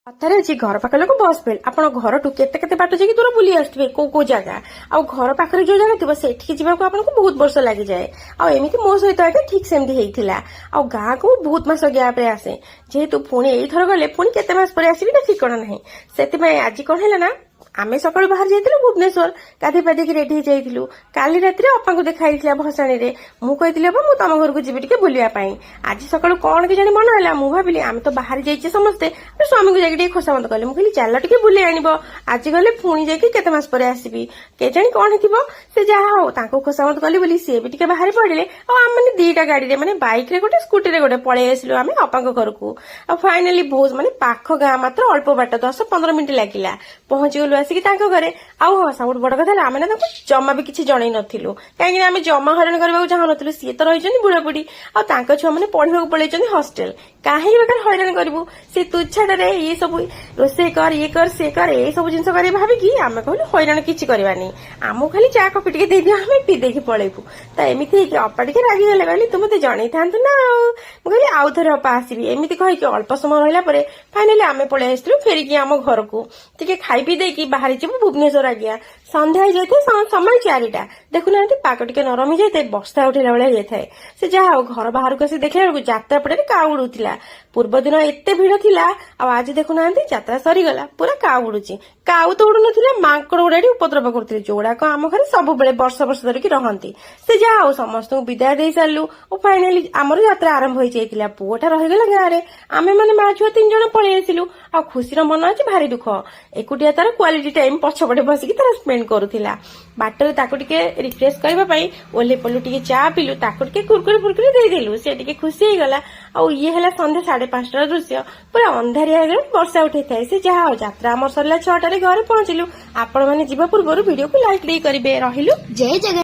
कथार अच्छी घर पाख लोक बस फेल आप घर टू केते बाट जाकि दूर बुली आसवे को जगह आ घर पाखे जो जगह थी से जावाक आपको बहुत वर्ष लगी जाए आमती मो सहित आगे ठीक सेमती होता आ गाँ को बहुत मास गैप आसे जेहेतु पुणी यही गले पुणी केते मास पर आसबि ना ठिकाना ना से आज कौन है ना आमे सकाल बाहर जाइलु भुवनेश्वर गाधे पाधे रेडी जाइलु काली रात अपा को देखाई भसाणी रे मु कही मु तम घर को जी बुलाई आज सकाल कौन के जाने मन है मु भाविली आम तो बाहर जाइए समस्ते स्वामी को जाकि खोसामत कले मुझे चल टे बुले आनब आज गले पुणी जाकि केते मास पर आसबि के जानी कौन थी से जहा हो खोसामत कली बोली सी भी बाहर पड़े आम दीटा गाड़ी माने बाइक रे गोटे स्कूटी रे गोटे पलि आसिलु आम अपा घर को फाइनाली बहुत माने पाख गाँ मात्र अल्प बाट 10-15 मिनिट लगिला पहुंची गलु आसिक घरे आउ सब बड़ कथा आम ना जमा भी किसी जन नथिलु कहीं आम जमा हरण करने चाहूँ सी तो रही बुढ़ा बुढ़ी आ छुआ मैंने पढ़ा पलि हस्टेल कहीं बेकार हईराण करूँ से तुच्छाटे ये सब रोसे कर ये कर से कर ये सब जिन भाविकी आम कहलु हईराण किसी करवानी आमको खाली चा कफी टे दे दियो आम पी देकी पलैबू तो एमती अपा टे रागिगले कहली तुम मत जन था ना मुझे आउ थे अपा आसबि एमती कहीकि अल्प समय रहा फाइनाली आम पलि आसलु फेरिकी आम घर को टे खाई पी देकी बाहर भुवनेश्वर आज्ञा सन्ध्या हो जाए समय 4टा देखुना पाग टे नरम हो जाए बस्ता उठेला भाई जाए से जहाँ घर बाहर को आसी देखला बेलू जात्रा पड़े काउ उड़ूला पूर्व दिन एत भिड़ थिला आज देखुना जात्रा सरीगला पूरा काउ उड़ुची काउ तो उड़ू ना मांकड़ गुड़ा उपद्रव करते जोड़ाक आम घर सब वर्ष वर्ष धरिकी रहती से जहाँ हो समस्त विदाय दे सारू और फाइनाली आमर यात्रा आरंभ हो जाता पुओटा रहीगला गाँव में आमे मैंने माँ छुआ 3 जन पलि आसिलु आ खुशीर मन अच्छे भारी दुख एकुटिया तार क्वालिटी टाइम पछपटे बसिकी तार स्पेंड करूला बाटर ताको टिके रिफ्रेश करबा ओल्हे पलु टिके चा पिलु ताको टिके कुरकुरी फुरकुरी देदेलु से टिके खुशी होगला आ ये है संध्या 5:30 दृश्य पूरा अंधारिया वर्षा उठे थाए से जहाँ यात्रा आम सरला 6टार घरे पहुंचलु आपण मैंने जीवा पूर्व वीडियो को लाइक करेंगे रहिलु जय जगन्नाथ।